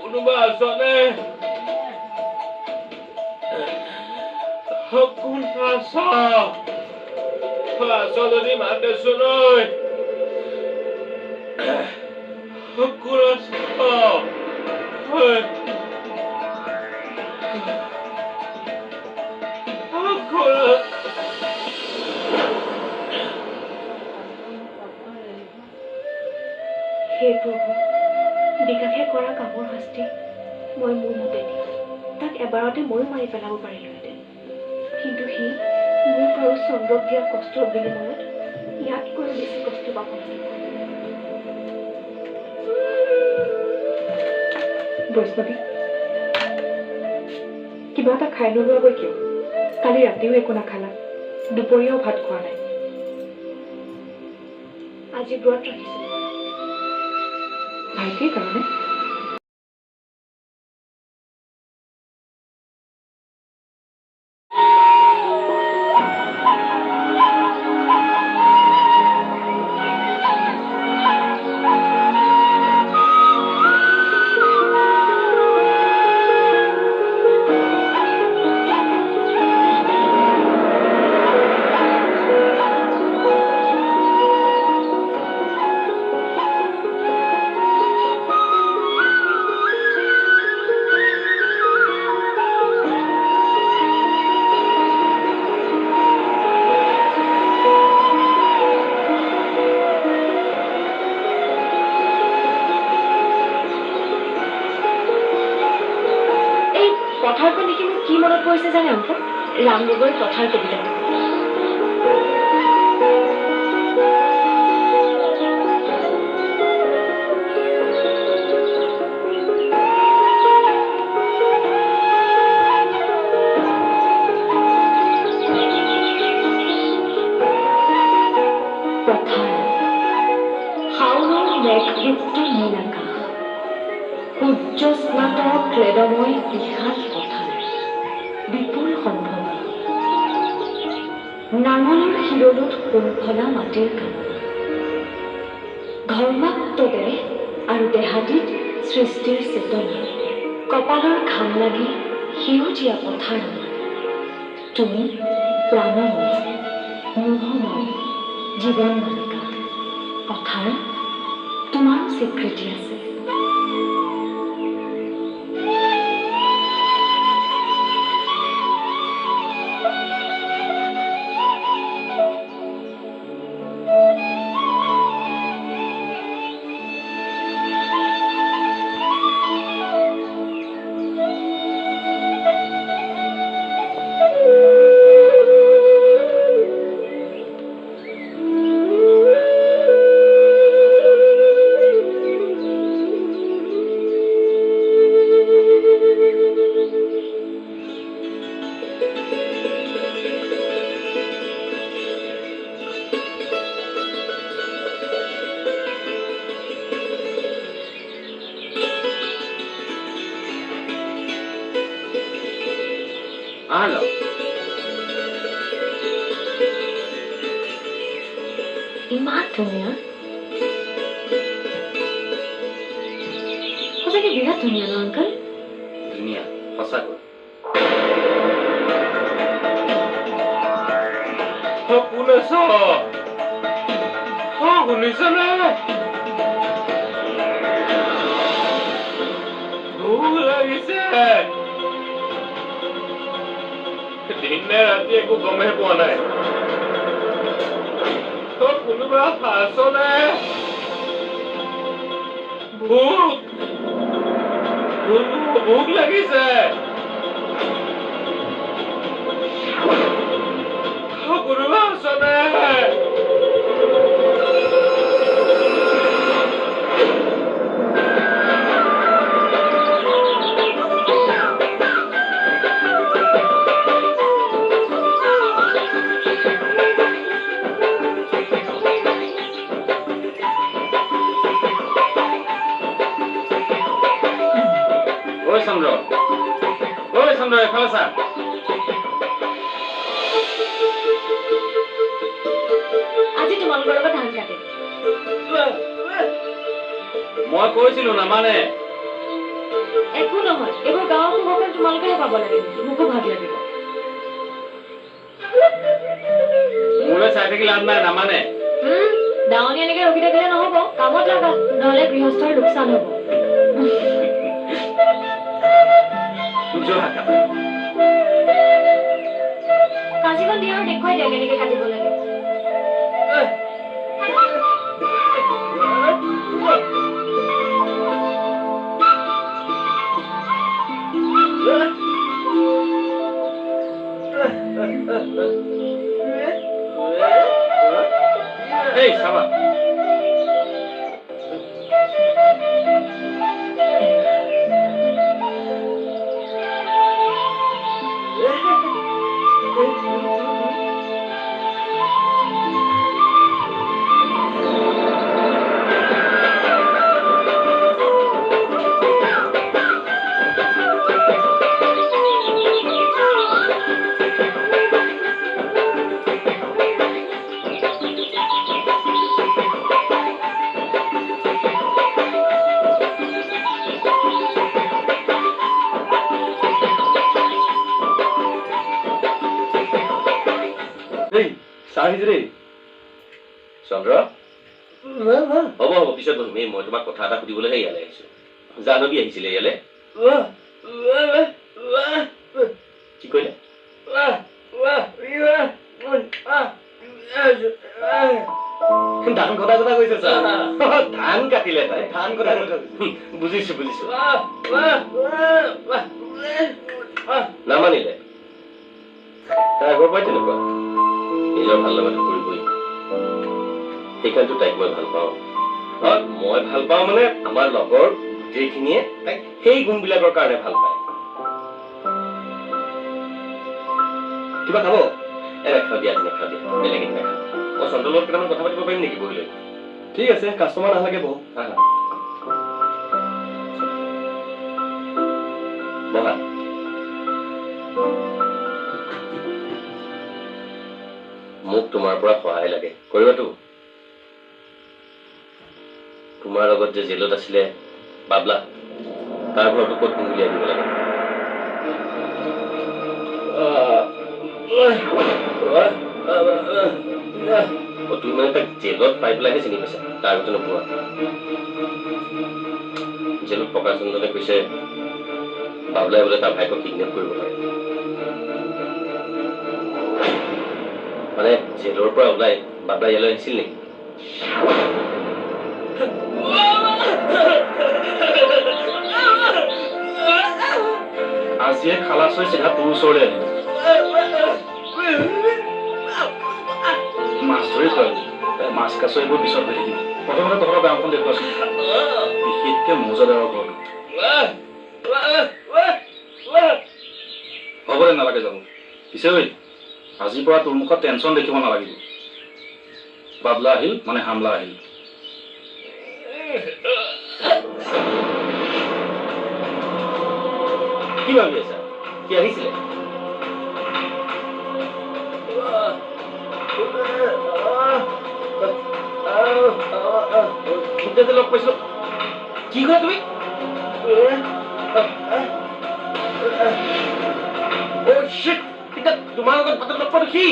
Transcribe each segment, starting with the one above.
কোনোবা আছনে? কোন আছ? আছ যদি মাত দেচোন ঐ। কোন আছ? হে প্ৰভু, বিকাশে কৰা কামৰ শাস্তি মই মোৰ মতে দি তাক এবাৰতে ময়ো মাৰি পেলাব পাৰিলোহেঁতেন, কিন্তু সি মোক আৰু চন্দ্ৰক দিয়া কষ্টৰ বিনিময়ত ইয়াতকৈ বেছি কষ্ট পাব লাগিব। বৈষ্ণৱী, কিবা এটা খাই নোলোৱাগৈ কিয়? কালি ৰাতিও একো নাখালা, দুপৰীয়াও ভাত খোৱা নাই। আজি ব্ৰত ৰাখিছো ভাইটিৰ কাৰণে। পথাৰখন দেখি মোৰ কি মনত পৰিছে জানে অংক? ৰাম গগৈৰ পথাৰ কবিতা। পথাৰ শাওনৰ মেঘযুক্ত নীল আকাশ, সূৰ্য স্নাত ক্লেদময় বিষাদ পথাৰ, বিপুল সম্ভ্ৰম নাঙলৰ শিৰলোত শৃংখলা মাটিৰ কাণত, ধৰ্মাত্ম দেহ আৰু দেহাতীত সৃষ্টিৰ চেতনা, কপালৰ ঘাম লাগি সেউজীয়া পথাৰ আমাৰ। তুমি প্ৰাণময়, মোহময়, জীৱন মালিকা। পথাৰ তোমাৰ স্বীকৃতি আছে। Halo. ইমান ধুনীয়া, সঁচাকে বিৰাট ধুনীয়া ন আংকল? ধুনীয়া সঁচাকৈ। কোন আছ? শুনিছনে? ভোক লাগিছে। দিনে ৰাতি একো গমেই পোৱা নাই। কোনোবা আছনে? ভোক লাগিছে। কোনোবা আছনে? ঐ চন্দ্ৰ এফালে চা আজি তোমালোকৰ লগত ধান কাটে মই কৈছিলো নামানে একো নহয় এইবোৰ গাঁৱৰ খবৰখন তোমালোকেহে পাব লাগে মোকো ভাগ লাগিব মোলৈ চাই থাকি লাভ নাই নামানে ডাঙনি এনেকে ৰখি থাকিলে নহব কামত লাগা নহলে গৃহস্থৰ লোকচান হব কাজিখন দি আৰু দেখুৱাই দিয়া কেনেকে কাটিব লাগে এই চাবা চন্দ্ৰ হ'ব পিছত বহিম মই তোমাক কথা এটা সুধিবলৈহে ইয়ালৈ আহিছো জানবী আহিছিলে ইয়ালৈ কি কৰিলে ধান কটা কথা কৈছে ধান কাটিলে তাই ধান কটা কথা বুজিছো নামানিলে তাই আগৰ পৰাই তেনেকুৱা নিজৰ ভাল লগাটো কৰিবই সেইকাৰণেতো তাইক মই ভাল পাওঁ মই ভাল পাওঁ মানে আমাৰ লগৰ গোটেইখিনিয়ে তাইক সেই গুণবিলাকৰ কাৰণে ভাল পায় কিবা খাব নেখাওঁ দিয়া বেলেগ নাখাওঁ মই চন্দ্ৰৰ লগত কেইটামান কথা পাতিব পাৰিম নেকি বহিলৈ ঠিক আছে কাষ্টমাৰ নালাগে বহু বহা মোক তোমাৰ পৰা সহায় লাগে কৰিবাতো তোমাৰ লগত যে জেলত আছিলে বাবলা তাৰ ঘৰটো ক'ত উলিয়াই দিব লাগে তুমি মানে তাক জেলত পাই পেলাইহে চিনি পাইছা তাৰ আগতে নোপোৱা জেলত প্ৰকাশনজনে কৈছে বাবলাই বোলে তাৰ ভাইকক কিডনেপ কৰিব পাৰে মানে জেলৰ পৰা ওলাই বাবলা ইয়ালৈ আহিছিল নেকি আজিয়ে খালাচ হৈ চিধা তোৰ ওচৰলৈ আহিব মাছ ধৰি খোৱা মাছ কাছ এইবোৰ পিছত হৈ থাকিব প্ৰথমতে তহঁতৰ গাঁওখন দেখুৱাচোন বিশেষকে মৌজাদাৰৰ ঘৰটো হ'ব দে নালাগে যাব পিছে ঐ আজিৰ পৰা তোৰ মুখত টেনচন দেখিব নালাগিব বাবলা আহিল মানে হামলা আহিল কি ভাবি আছা কি আহিছিলে লগ পাইছিলো কি কৰা তুমি তোমাৰ লগত ভাতত লগ পোৱা দেখি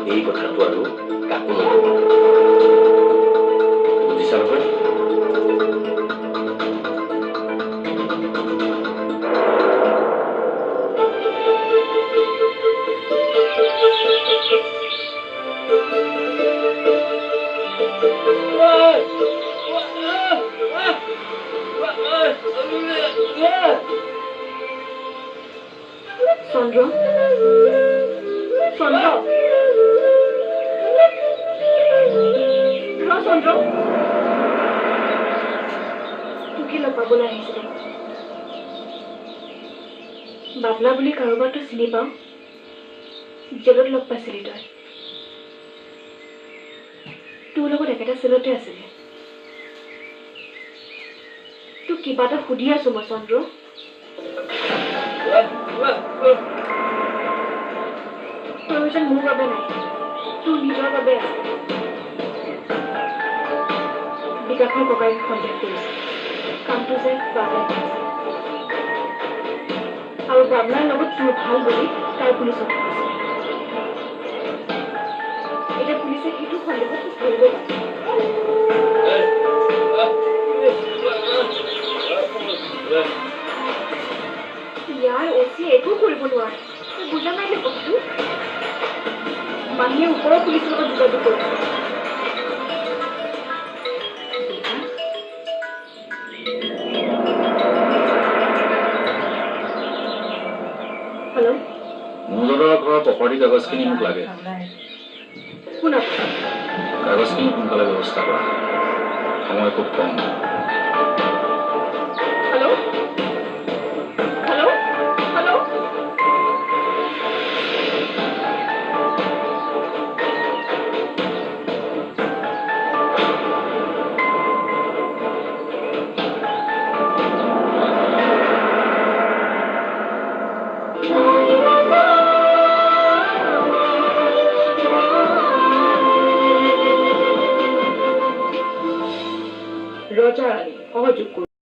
এই কথাটো আৰু কাকো নকবা বুজিছা নহয় চন্দ্ৰ চন্দ্ৰ চন্দ্ৰ তোকে লগ পাবলৈ আহিছিলো বাবলা বুলি কাৰোবাৰতো চিনি পাওঁ জেলত লগ পাইছিলি তই তোৰ লগত একেটা চেলতে আছিলে তোক কিবা এটা সুধি আছো মই চন্দ্ৰ প্ৰয়োজন মোৰ বাবে নাই তোৰ নিজৰ বাবে আছে বিকাশৰ ককাইক সন্দেহ কৰিছে কামটো যে বাবলাই কৰিছে আৰু বাবলাৰ লগত তোৰ ভাল বুলি তাৰ পুলিচক কৈছে এতিয়া পুলিচে সেইটো সন্দেহত ধৰিব পাৰে ইয়াৰ অচিয়ে একো কৰিব নোৱাৰে বুজা নাই নে কথাটো মাহীয়ে ওপৰৰ পুলিচৰ লগত যোগাযোগ কৰিছে হেল্ল' মূলধৰৰ ঘৰৰ প্ৰপাৰ্টি কাগজখিনি মোক লাগে শুনা কাগজখিনি সোনকালে ব্যৱস্থা কৰা সময় খুব কম হেল্ল' হেল্ল' হেল্ল' ৰজা ৰাণী সহযোগ